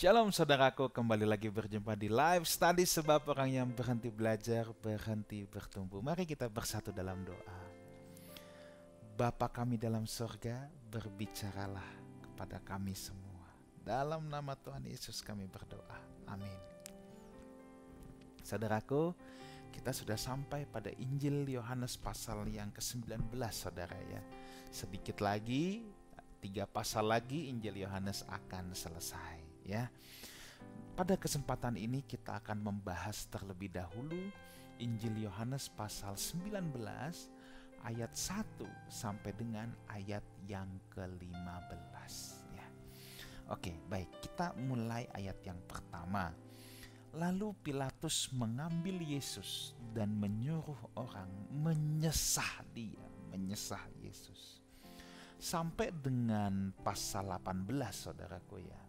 Shalom saudaraku, kembali lagi berjumpa di live study sebab orang yang berhenti belajar, berhenti bertumbuh. Mari kita bersatu dalam doa. Bapa kami dalam surga, berbicaralah kepada kami semua. Dalam nama Tuhan Yesus kami berdoa. Amin. Saudaraku, kita sudah sampai pada Injil Yohanes pasal yang ke-19, saudara ya. Sedikit lagi, 3 pasal lagi Injil Yohanes akan selesai ya. Pada kesempatan ini kita akan membahas terlebih dahulu Injil Yohanes pasal 19 ayat 1 sampai dengan ayat yang ke-15 ya. Oke, baik, kita mulai ayat yang pertama. Lalu Pilatus mengambil Yesus dan menyuruh orang menyesah Yesus. Sampai dengan pasal 18, saudaraku ya.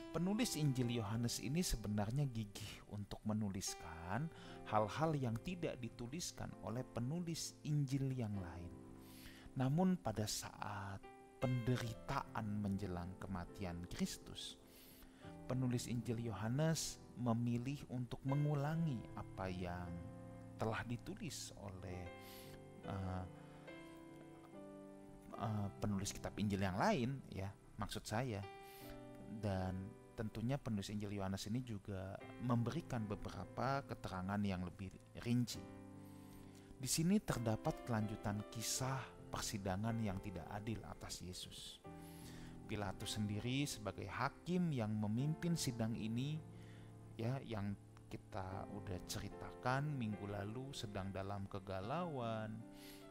Penulis Injil Yohanes ini sebenarnya gigih untuk menuliskan hal-hal yang tidak dituliskan oleh penulis Injil yang lain. Namun pada saat penderitaan menjelang kematian Kristus, penulis Injil Yohanes memilih untuk mengulangi apa yang telah ditulis oleh penulis kitab Injil yang lain ya, maksud saya. Dan tentunya penulis Injil Yohanes ini juga memberikan beberapa keterangan yang lebih rinci. Di sini terdapat kelanjutan kisah persidangan yang tidak adil atas Yesus. Pilatus sendiri sebagai hakim yang memimpin sidang ini ya, yang kita udah ceritakan minggu lalu, sedang dalam kegalauan,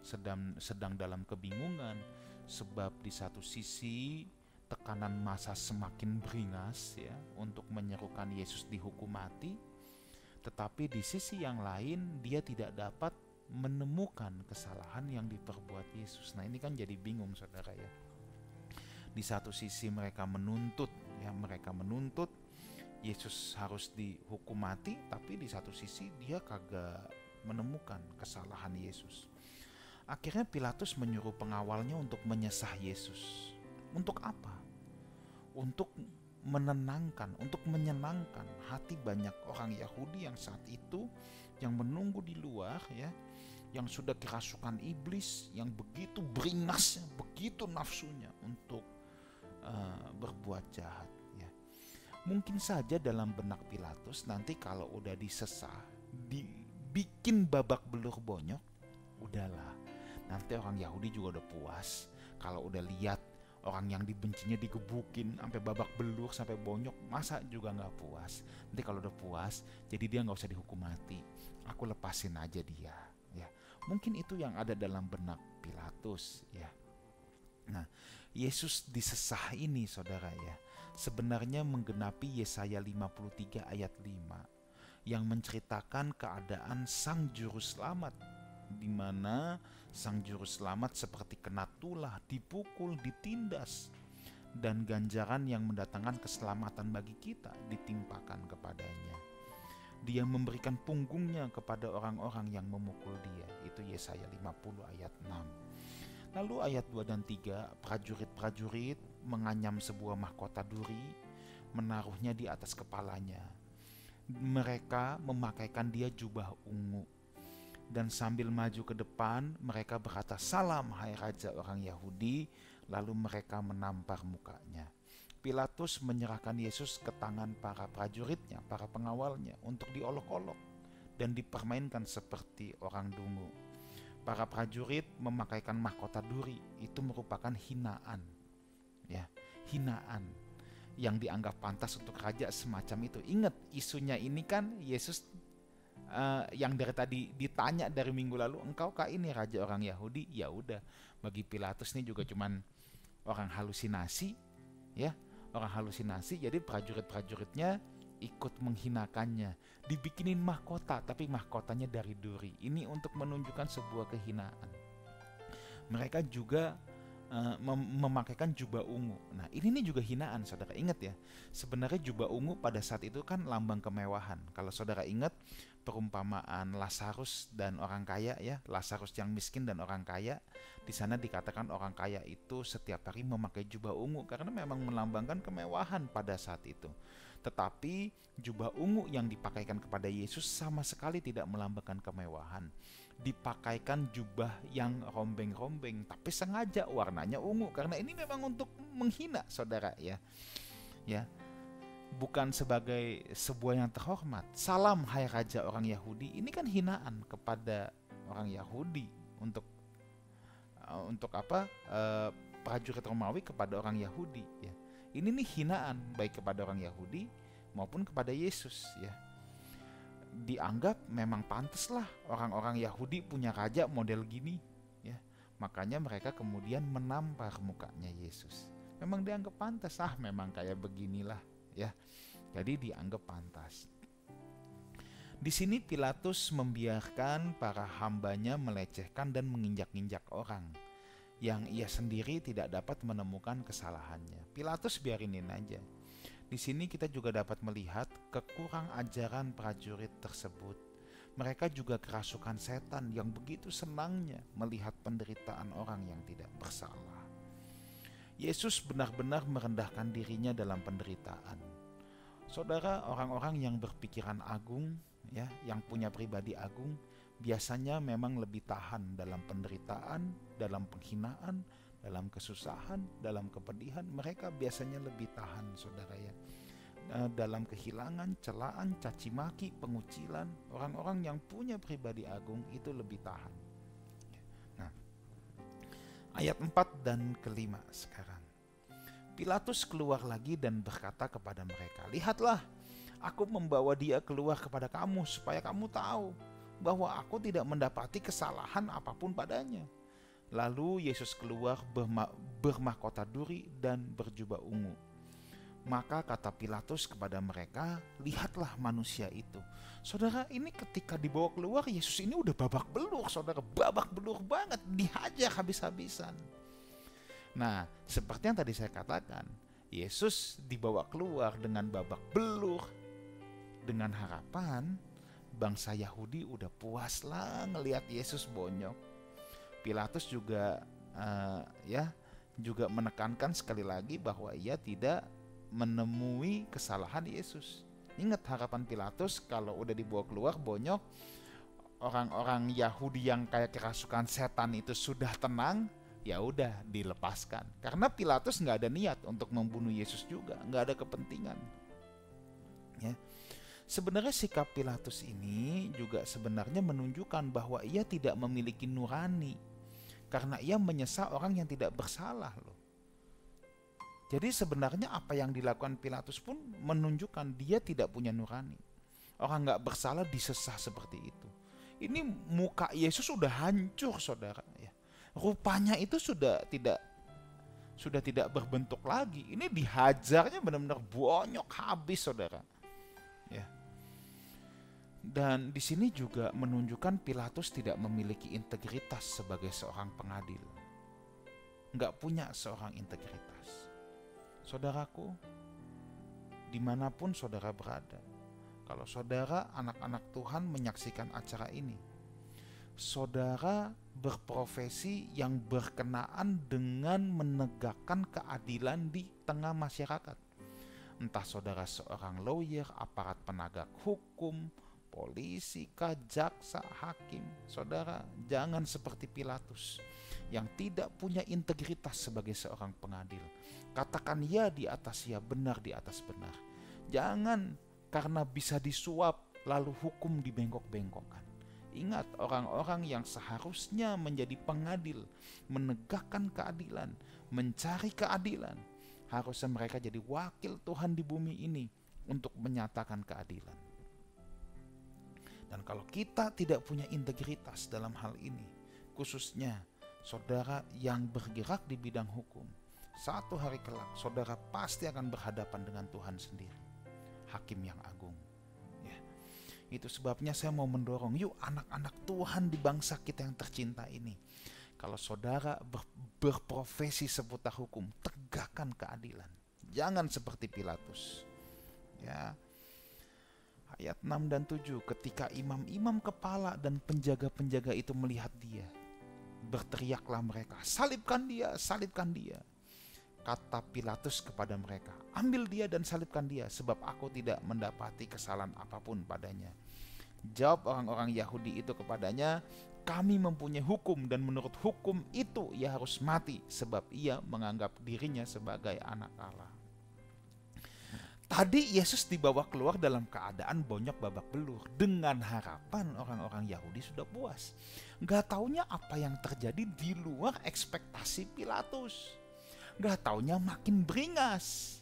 sedang dalam kebingungan, sebab di satu sisi tekanan massa semakin beringas ya untuk menyerukan Yesus dihukum mati, tetapi di sisi yang lain dia tidak dapat menemukan kesalahan yang diperbuat Yesus. Nah, ini kan jadi bingung, saudara ya. Di satu sisi mereka menuntut Yesus harus dihukum mati, tapi di satu sisi dia kagak menemukan kesalahan Yesus. Akhirnya Pilatus menyuruh pengawalnya untuk menyesah Yesus. Untuk apa? Untuk menyenangkan hati banyak orang Yahudi yang saat itu yang menunggu di luar ya, yang sudah kerasukan iblis, yang begitu beringasnya, begitu nafsunya untuk berbuat jahat ya. Mungkin saja dalam benak Pilatus nanti kalau udah disesah, dibikin babak belur bonyok, udahlah, nanti orang Yahudi juga udah puas kalau udah lihat orang yang dibencinya digebukin sampai babak belur, sampai bonyok, masa juga gak puas. Nanti kalau udah puas, jadi dia gak usah dihukum mati, aku lepasin aja dia ya. Mungkin itu yang ada dalam benak Pilatus ya. Nah, Yesus disesah ini, saudara ya, sebenarnya menggenapi Yesaya 53 ayat 5 yang menceritakan keadaan Sang Juru Selamat, di mana Sang Juru Selamat seperti kena tulah, dipukul, ditindas, dan ganjaran yang mendatangkan keselamatan bagi kita ditimpakan kepadanya. Dia memberikan punggungnya kepada orang-orang yang memukul dia. Itu Yesaya 50 ayat 6. Lalu ayat 2 dan 3, prajurit-prajurit menganyam sebuah mahkota duri, menaruhnya di atas kepalanya. Mereka memakaikan dia jubah ungu, dan sambil maju ke depan mereka berkata, "Salam hai Raja orang Yahudi." Lalu mereka menampar mukanya. Pilatus menyerahkan Yesus ke tangan para prajuritnya, para pengawalnya, untuk diolok-olok dan dipermainkan seperti orang dungu. Para prajurit memakaikan mahkota duri, itu merupakan hinaan ya, hinaan yang dianggap pantas untuk raja semacam itu. Ingat, isunya ini kan Yesus yang dari tadi ditanya dari minggu lalu, "Engkaukah ini raja orang Yahudi?" Ya udah, bagi Pilatus ini juga cuman orang halusinasi ya, orang halusinasi. Jadi prajurit-prajuritnya ikut menghinakannya, dibikinin mahkota, tapi mahkotanya dari duri. Ini untuk menunjukkan sebuah kehinaan. Mereka juga memakaikan jubah ungu. Nah, ini nih juga hinaan, saudara. Ingat ya, sebenarnya jubah ungu pada saat itu kan lambang kemewahan. Kalau saudara ingat perumpamaan Lazarus dan orang kaya ya, Lazarus yang miskin dan orang kaya, di sana dikatakan orang kaya itu setiap hari memakai jubah ungu karena memang melambangkan kemewahan pada saat itu. Tetapi jubah ungu yang dipakaikan kepada Yesus sama sekali tidak melambangkan kemewahan. Dipakaikan jubah yang rombeng-rombeng, tapi sengaja warnanya ungu karena ini memang untuk menghina, saudara ya. Ya, bukan sebagai sebuah yang terhormat. Salam hai raja orang Yahudi, ini kan hinaan kepada orang Yahudi untuk apa? Prajurit Romawi kepada orang Yahudi ya. Ini nih hinaan baik kepada orang Yahudi maupun kepada Yesus ya. Dianggap memang pantas lah orang-orang Yahudi punya raja model gini ya. Makanya mereka kemudian menampar mukanya Yesus. Memang dianggap pantas, memang kayak beginilah ya. Jadi dianggap pantas. Di sini Pilatus membiarkan para hambanya melecehkan dan menginjak-injak orang yang ia sendiri tidak dapat menemukan kesalahannya. Pilatus biarinin aja. Di sini kita juga dapat melihat kekurang ajaran prajurit tersebut. Mereka juga kerasukan setan yang begitu senangnya melihat penderitaan orang yang tidak bersalah. Yesus benar-benar merendahkan dirinya dalam penderitaan. Saudara, orang-orang yang berpikiran agung, ya, yang punya pribadi agung, biasanya memang lebih tahan dalam penderitaan, dalam penghinaan, dalam kesusahan, dalam kepedihan. Mereka biasanya lebih tahan, saudara ya. Dalam kehilangan, celaan, caci maki, pengucilan, orang-orang yang punya pribadi agung itu lebih tahan. Nah, ayat 4 dan kelima sekarang. Pilatus keluar lagi dan berkata kepada mereka, "Lihatlah, aku membawa dia keluar kepada kamu supaya kamu tahu bahwa aku tidak mendapati kesalahan apapun padanya." Lalu Yesus keluar bermahkota duri dan berjubah ungu. Maka kata Pilatus kepada mereka, "Lihatlah manusia itu." Saudara, ini ketika dibawa keluar, Yesus ini udah babak belur, saudara, babak belur banget, dihajar habis-habisan. Nah, seperti yang tadi saya katakan, Yesus dibawa keluar dengan babak belur, dengan harapan bangsa Yahudi udah puas lah ngelihat Yesus bonyok. Pilatus juga juga menekankan sekali lagi bahwa ia tidak menemui kesalahan Yesus. Ingat harapan Pilatus, kalau udah dibawa keluar bonyok, orang-orang Yahudi yang kayak kerasukan setan itu sudah tenang, ya udah dilepaskan. Karena Pilatus nggak ada niat untuk membunuh Yesus juga, nggak ada kepentingan. Ya. Sebenarnya sikap Pilatus ini juga sebenarnya menunjukkan bahwa ia tidak memiliki nurani, karena ia menyesal orang yang tidak bersalah loh. Jadi sebenarnya apa yang dilakukan Pilatus pun menunjukkan dia tidak punya nurani. Orang nggak bersalah disesah seperti itu. Ini muka Yesus sudah hancur, saudara. Ya. Rupanya itu sudah tidak berbentuk lagi. Ini dihajarnya benar-benar bonyok habis, saudara. Ya. Dan di sini juga menunjukkan Pilatus tidak memiliki integritas sebagai seorang pengadil. Nggak punya seorang integritas. Saudaraku, dimanapun saudara berada, kalau saudara anak-anak Tuhan menyaksikan acara ini, saudara berprofesi yang berkenaan dengan menegakkan keadilan di tengah masyarakat. Entah saudara seorang lawyer, aparat penegak hukum, polisi, jaksa, hakim. Saudara, jangan seperti Pilatus yang tidak punya integritas sebagai seorang pengadil. Katakan ya di atas ya, benar di atas benar. Jangan karena bisa disuap lalu hukum dibengkok-bengkokkan. Ingat, orang-orang yang seharusnya menjadi pengadil, menegakkan keadilan, mencari keadilan, harusnya mereka jadi wakil Tuhan di bumi ini untuk menyatakan keadilan. Dan kalau kita tidak punya integritas dalam hal ini, khususnya saudara yang bergerak di bidang hukum, satu hari kelak saudara pasti akan berhadapan dengan Tuhan sendiri, Hakim yang agung. Ya. Itu sebabnya saya mau mendorong, yuk anak-anak Tuhan di bangsa kita yang tercinta ini, Kalau saudara berprofesi seputar hukum, tegakkan keadilan. Jangan seperti Pilatus. Ya. Ayat 6 dan 7, ketika imam-imam kepala dan penjaga-penjaga itu melihat dia, berteriaklah mereka, salibkan dia, salibkan dia. Kata Pilatus kepada mereka, ambil dia dan salibkan dia, sebab aku tidak mendapati kesalahan apapun padanya. Jawab orang-orang Yahudi itu kepadanya, kami mempunyai hukum dan menurut hukum itu ia harus mati, sebab ia menganggap dirinya sebagai anak Allah. Tadi Yesus dibawa keluar dalam keadaan bonyok babak belur, dengan harapan orang-orang Yahudi sudah puas. Gak taunya apa yang terjadi di luar ekspektasi Pilatus. Gak taunya makin beringas.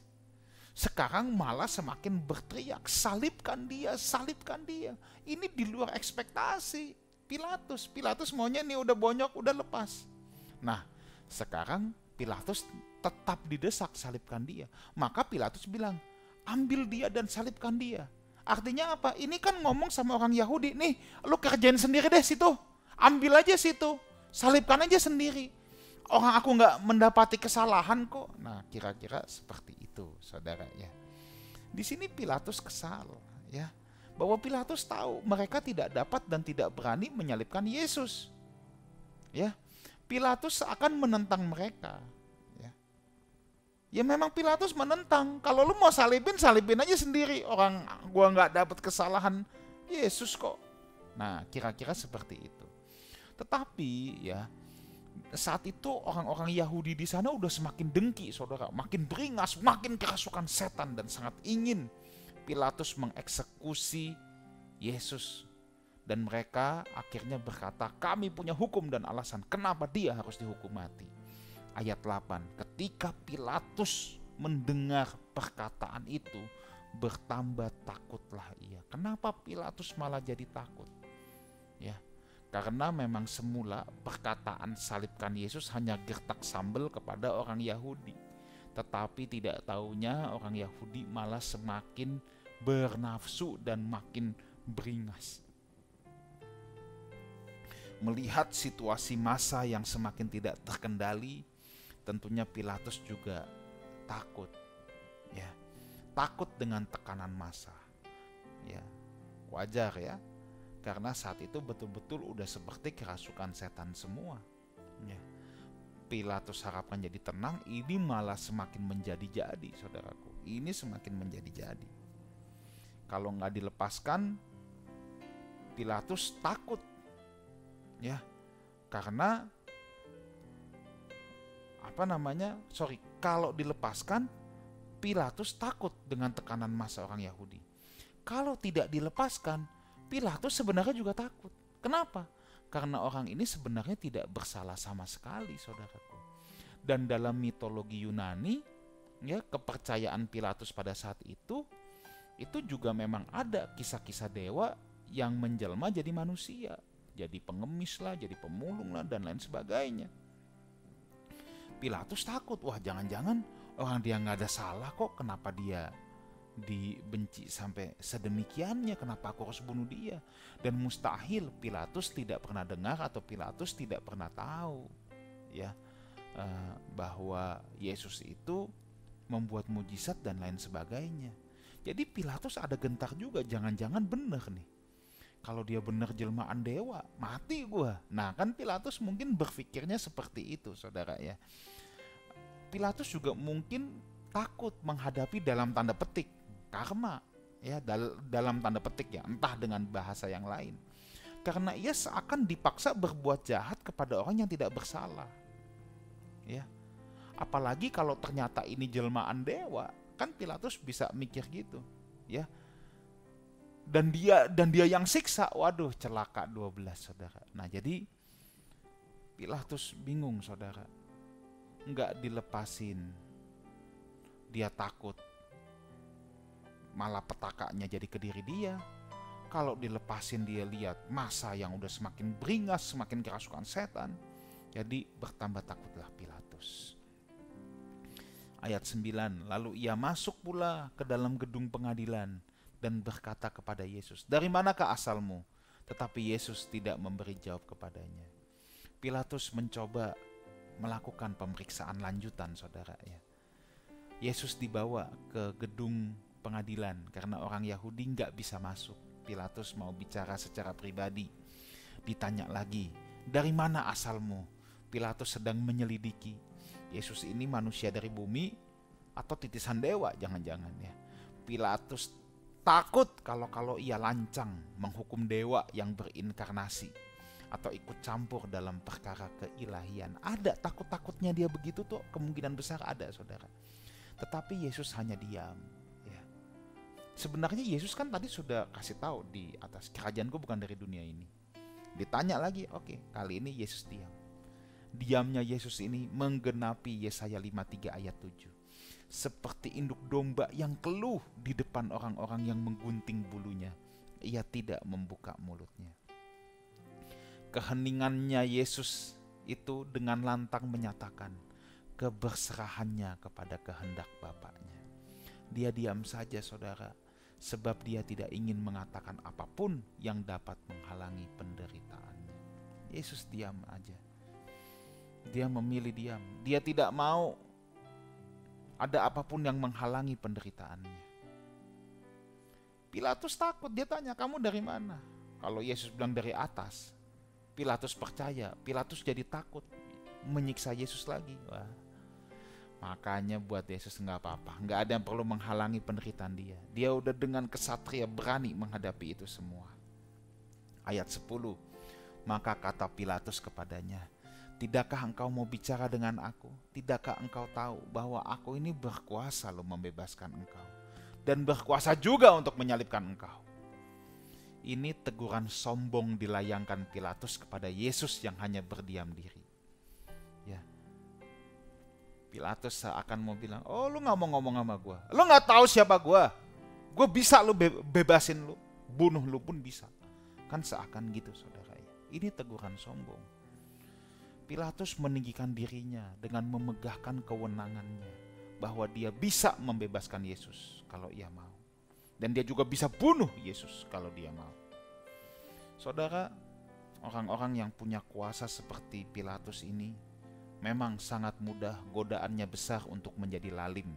Sekarang malah semakin berteriak, salibkan dia, salibkan dia. Ini di luar ekspektasi Pilatus. Pilatus maunya nih udah bonyok, udah lepas. Nah, sekarang Pilatus tetap didesak, salibkan dia. Maka Pilatus bilang, ambil dia dan salibkan dia. Artinya apa? Ini kan ngomong sama orang Yahudi, nih lu kerjain sendiri deh situ. Ambil aja situ, salibkan aja sendiri. Orang aku gak mendapati kesalahan kok. Nah, kira-kira seperti itu, saudara ya. Di sini Pilatus kesal, ya, bahwa Pilatus tahu mereka tidak dapat dan tidak berani menyalibkan Yesus. Ya, Pilatus akan menentang mereka. Ya memang Pilatus menentang. Kalau lu mau salibin, salibin aja sendiri. Orang gua nggak dapat kesalahan Yesus kok. Nah, kira-kira seperti itu. Tetapi ya, saat itu orang-orang Yahudi di sana udah semakin dengki, saudara, makin beringas, makin kerasukan setan dan sangat ingin Pilatus mengeksekusi Yesus. Dan mereka akhirnya berkata, kami punya hukum dan alasan kenapa dia harus dihukum mati. Ayat 8, ketika Pilatus mendengar perkataan itu, bertambah takutlah ia. Kenapa Pilatus malah jadi takut? Ya, karena memang semula perkataan salibkan Yesus hanya gertak sambal kepada orang Yahudi. Tetapi tidak taunya orang Yahudi malah semakin bernafsu dan makin beringas. Melihat situasi massa yang semakin tidak terkendali, tentunya Pilatus juga takut, ya, takut dengan tekanan massa, ya, wajar ya, karena saat itu betul-betul udah seperti kerasukan setan semua, ya. Pilatus harapkan jadi tenang, ini malah semakin menjadi-jadi, saudaraku, ini semakin menjadi-jadi. Kalau nggak dilepaskan, Pilatus takut, ya, karena kalau dilepaskan, Pilatus takut dengan tekanan massa orang Yahudi. Kalau tidak dilepaskan, Pilatus sebenarnya juga takut. Kenapa? Karena orang ini sebenarnya tidak bersalah sama sekali, saudaraku. Dan dalam mitologi Yunani, ya, kepercayaan Pilatus pada saat itu juga memang ada kisah-kisah dewa yang menjelma jadi manusia, jadi pengemis lah, jadi pemulung lah, dan lain sebagainya. Pilatus takut, wah jangan-jangan orang dia nggak ada salah kok, kenapa dia dibenci sampai sedemikiannya, kenapa aku harus bunuh dia? Dan mustahil Pilatus tidak pernah dengar atau Pilatus tidak pernah tahu, ya, bahwa Yesus itu membuat mujizat dan lain sebagainya. Jadi Pilatus ada gentar juga, jangan-jangan bener nih. Kalau dia bener jelmaan dewa, mati gua. Nah kan Pilatus mungkin berpikirnya seperti itu, saudara ya. Pilatus juga mungkin takut menghadapi dalam tanda petik karma, ya, dalam tanda petik ya, entah dengan bahasa yang lain. Karena ia seakan dipaksa berbuat jahat kepada orang yang tidak bersalah. Ya. Apalagi kalau ternyata ini jelmaan dewa, kan Pilatus bisa mikir gitu, ya. Dan dia yang siksa, waduh, celaka 12, saudara. Nah, jadi Pilatus bingung, saudara. Enggak dilepasin, dia takut malah petakanya jadi ke diri dia. Kalau dilepasin dia lihat massa yang udah semakin beringas, semakin kerasukan setan. Jadi bertambah takutlah Pilatus. Ayat 9, lalu ia masuk pula ke dalam gedung pengadilan dan berkata kepada Yesus, dari manakah asalmu? Tetapi Yesus tidak memberi jawab kepadanya. Pilatus mencoba melakukan pemeriksaan lanjutan, saudara ya. Yesus dibawa ke gedung pengadilan karena orang Yahudi nggak bisa masuk. Pilatus mau bicara secara pribadi. Ditanya lagi, dari mana asalmu? Pilatus sedang menyelidiki. Yesus ini manusia dari bumi atau titisan dewa, jangan-jangan ya. Pilatus takut kalau ia lancang menghukum dewa yang berinkarnasi atau ikut campur dalam perkara keilahian. Ada takut-takutnya dia begitu tuh, kemungkinan besar ada, saudara. Tetapi Yesus hanya diam ya. Sebenarnya Yesus kan tadi sudah kasih tahu di atas, kerajaanku bukan dari dunia ini. Ditanya lagi, oke, kali ini Yesus diam. Diamnya Yesus ini menggenapi Yesaya 53 ayat 7. Seperti induk domba yang keluh di depan orang-orang yang menggunting bulunya, ia tidak membuka mulutnya. Keheningannya Yesus itu dengan lantang menyatakan keberserahannya kepada kehendak Bapaknya. Dia diam saja, saudara, sebab dia tidak ingin mengatakan apapun yang dapat menghalangi penderitaannya. Yesus diam aja. Dia memilih diam. Dia tidak mau ada apapun yang menghalangi penderitaannya. Pilatus takut, dia tanya, kamu dari mana? Kalau Yesus bilang dari atas, Pilatus percaya. Pilatus jadi takut menyiksa Yesus lagi. Wah, makanya buat Yesus nggak apa-apa, nggak ada yang perlu menghalangi penderitaan dia. Dia udah dengan kesatria berani menghadapi itu semua. Ayat 10, maka kata Pilatus kepadanya, tidakkah engkau mau bicara dengan aku? Tidakkah engkau tahu bahwa aku ini berkuasa loh membebaskan engkau, dan berkuasa juga untuk menyalibkan engkau? Ini teguran sombong dilayangkan Pilatus kepada Yesus yang hanya berdiam diri. Ya, Pilatus seakan mau bilang, oh lu gak mau ngomong sama gue, lu gak tahu siapa gue bisa lu bebasin lu, bunuh lu pun bisa. Kan seakan gitu, saudara. Ini teguran sombong. Pilatus meninggikan dirinya dengan memegahkan kewenangannya bahwa dia bisa membebaskan Yesus kalau ia mau. Dan dia juga bisa bunuh Yesus kalau dia mau. Saudara, orang-orang yang punya kuasa seperti Pilatus ini memang sangat mudah godaannya besar untuk menjadi lalim,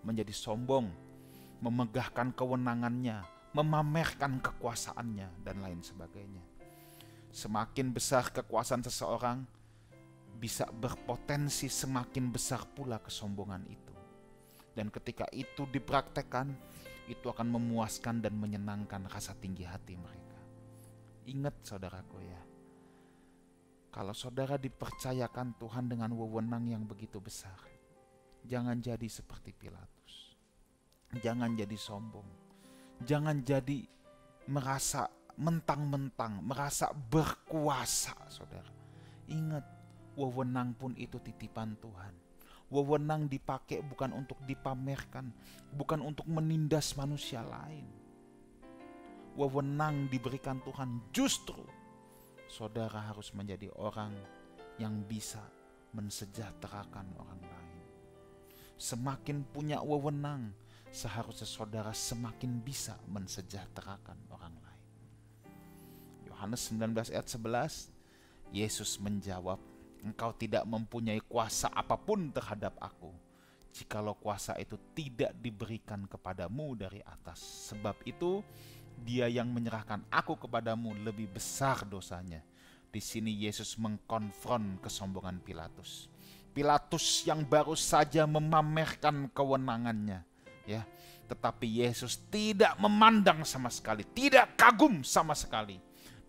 menjadi sombong, memegahkan kewenangannya, memamerkan kekuasaannya, dan lain sebagainya. Semakin besar kekuasaan seseorang, bisa berpotensi semakin besar pula kesombongan itu. Dan ketika itu dipraktekkan, itu akan memuaskan dan menyenangkan rasa tinggi hati mereka. Ingat saudaraku ya, kalau saudara dipercayakan Tuhan dengan wewenang yang begitu besar, jangan jadi seperti Pilatus. Jangan jadi sombong. Jangan jadi merasa mentang-mentang, merasa berkuasa, saudara. Ingat, wewenang pun itu titipan Tuhan. Wewenang dipakai bukan untuk dipamerkan, bukan untuk menindas manusia lain. Wewenang diberikan Tuhan justru saudara harus menjadi orang yang bisa mensejahterakan orang lain. Semakin punya wewenang, seharusnya saudara semakin bisa mensejahterakan orang lain. Yohanes 19 ayat 11, Yesus menjawab, engkau tidak mempunyai kuasa apapun terhadap aku, jikalau kuasa itu tidak diberikan kepadamu dari atas. Sebab itu, dia yang menyerahkan aku kepadamu lebih besar dosanya. Di sini Yesus mengkonfront kesombongan Pilatus. Pilatus yang baru saja memamerkan kewenangannya, ya, tetapi Yesus tidak memandang sama sekali, tidak kagum sama sekali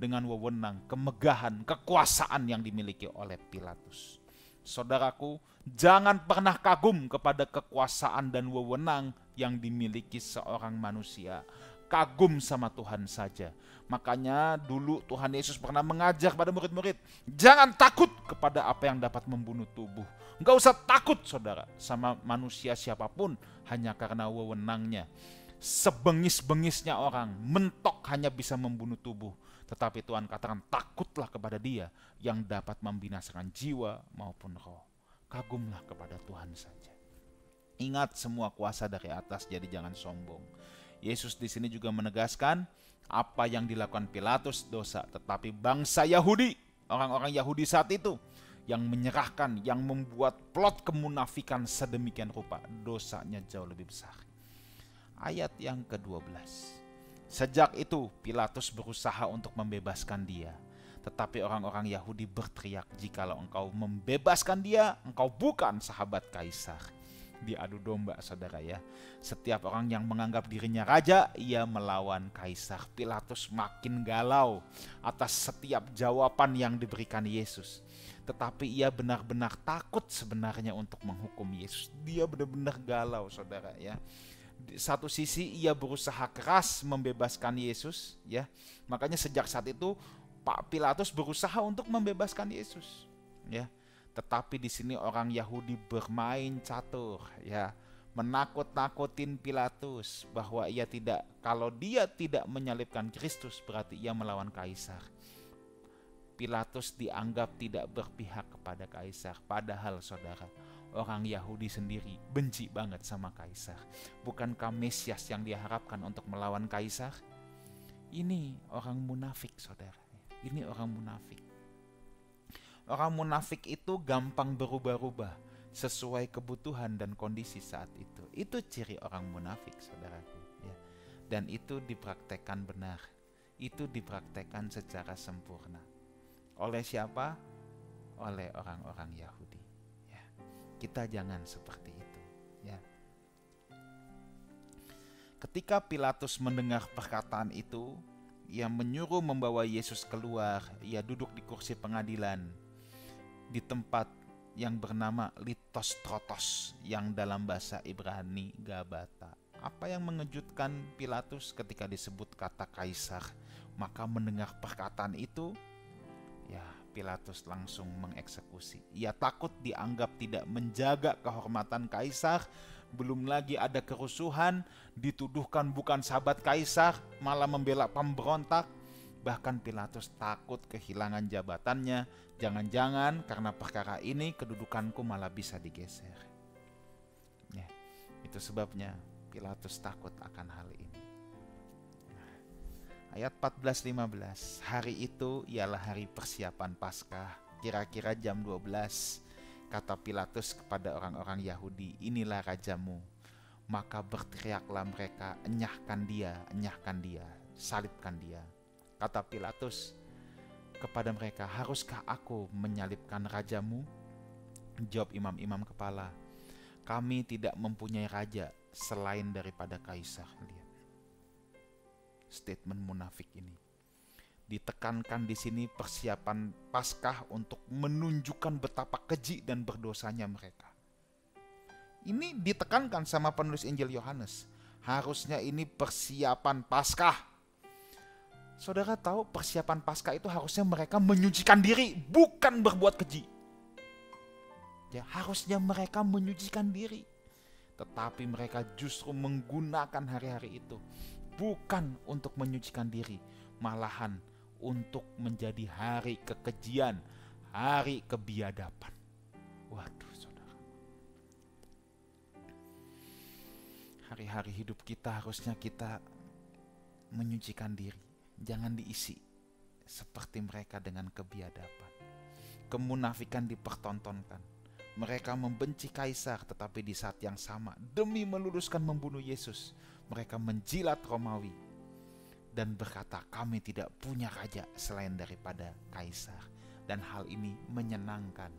dengan wewenang, kemegahan, kekuasaan yang dimiliki oleh Pilatus. Saudaraku, jangan pernah kagum kepada kekuasaan dan wewenang yang dimiliki seorang manusia. Kagum sama Tuhan saja. Makanya dulu Tuhan Yesus pernah mengajar pada murid-murid, jangan takut kepada apa yang dapat membunuh tubuh. Enggak usah takut saudara sama manusia siapapun hanya karena wewenangnya. Sebengis-bengisnya orang, mentok hanya bisa membunuh tubuh. Tetapi Tuhan katakan takutlah kepada dia yang dapat membinasakan jiwa maupun roh. Kagumlah kepada Tuhan saja. Ingat semua kuasa dari atas, jadi jangan sombong. Yesus di sini juga menegaskan apa yang dilakukan Pilatus dosa, tetapi bangsa Yahudi orang-orang Yahudi saat itu yang menyerahkan, yang membuat plot kemunafikan sedemikian rupa, dosanya jauh lebih besar. Ayat yang ke-12. Sejak itu Pilatus berusaha untuk membebaskan dia. Tetapi orang-orang Yahudi berteriak, jikalau engkau membebaskan dia, engkau bukan sahabat kaisar. Diadu domba, saudara ya. Setiap orang yang menganggap dirinya raja, ia melawan kaisar. Pilatus makin galau atas setiap jawaban yang diberikan Yesus. Tetapi ia benar-benar takut sebenarnya untuk menghukum Yesus. Dia benar-benar galau, saudara ya. Di satu sisi ia berusaha keras membebaskan Yesus ya. Makanya sejak saat itu Pak Pilatus berusaha untuk membebaskan Yesus ya. Tetapi di sini orang Yahudi bermain catur ya, menakut-nakutin Pilatus bahwa kalau dia tidak menyalibkan Kristus berarti ia melawan kaisar. Pilatus dianggap tidak berpihak kepada kaisar, padahal saudara, orang Yahudi sendiri benci banget sama kaisar. Bukankah Mesias yang diharapkan untuk melawan kaisar? Ini orang munafik, saudara. Ini orang munafik. Orang munafik itu gampang berubah-ubah sesuai kebutuhan dan kondisi saat itu. Itu ciri orang munafik, saudaraku ya. Dan itu dipraktekkan benar. Itu dipraktekkan secara sempurna. Oleh siapa? Oleh orang-orang Yahudi ya. Kita jangan seperti itu ya. Ketika Pilatus mendengar perkataan itu, ia menyuruh membawa Yesus keluar. Ia duduk di kursi pengadilan di tempat yang bernama Litostrotos, yang dalam bahasa Ibrani Gabata. Apa yang mengejutkan Pilatus ketika disebut kata kaisar? Maka mendengar perkataan itu, ya Pilatus langsung mengeksekusi. Ia takut dianggap tidak menjaga kehormatan kaisar. Belum lagi ada kerusuhan, dituduhkan bukan sahabat kaisar, malah membela pemberontak. Bahkan Pilatus takut kehilangan jabatannya. Jangan-jangan karena perkara ini kedudukanku malah bisa digeser. Ya, itu sebabnya Pilatus takut akan hal ini. Ayat 14-15. Hari itu ialah hari persiapan Paskah. Kira-kira jam 12. Kata Pilatus kepada orang-orang Yahudi, inilah rajamu. Maka berteriaklah mereka, enyahkan dia, salibkan dia. Kata Pilatus kepada mereka, haruskah aku menyalibkan rajamu? Jawab imam-imam kepala, kami tidak mempunyai raja selain daripada kaisar. Lihat statement munafik ini. Ditekankan di sini persiapan Paskah untuk menunjukkan betapa keji dan berdosanya mereka. Ini ditekankan sama penulis Injil Yohanes. Harusnya ini persiapan Paskah. Saudara tahu persiapan Paskah itu harusnya mereka menyucikan diri, bukan berbuat keji. Ya, harusnya mereka menyucikan diri. Tetapi mereka justru menggunakan hari-hari itu bukan untuk menyucikan diri, malahan untuk menjadi hari kekejian, hari kebiadaban. Waduh, saudara. Hari-hari hidup kita harusnya kita menyucikan diri. Jangan diisi seperti mereka dengan kebiadaban. Kemunafikan dipertontonkan. Mereka membenci kaisar, tetapi di saat yang sama demi meluruskan membunuh Yesus, mereka menjilat Romawi dan berkata, kami tidak punya raja selain daripada kaisar. Dan hal ini menyenangkan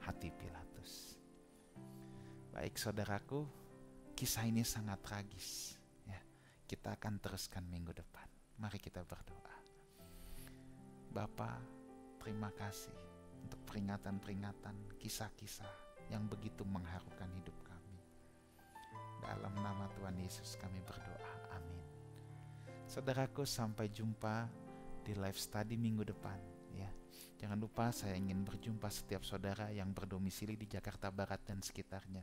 hati Pilatus. Baik saudaraku, kisah ini sangat tragis ya. Kita akan teruskan minggu depan. Mari kita berdoa. Bapa, terima kasih untuk peringatan-peringatan, kisah-kisah yang begitu mengharukan hidup kami. Dalam nama Tuhan Yesus kami berdoa. Amin. Saudaraku, sampai jumpa di live study minggu depan ya. Jangan lupa saya ingin berjumpa setiap saudara yang berdomisili di Jakarta Barat dan sekitarnya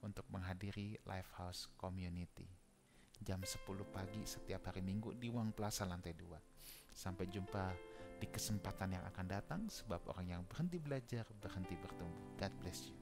untuk menghadiri Lifehouse Community. Jam 10 pagi setiap hari Minggu di Wang Plaza lantai 2. Sampai jumpa di kesempatan yang akan datang, sebab orang yang berhenti belajar berhenti bertumbuh. God bless you.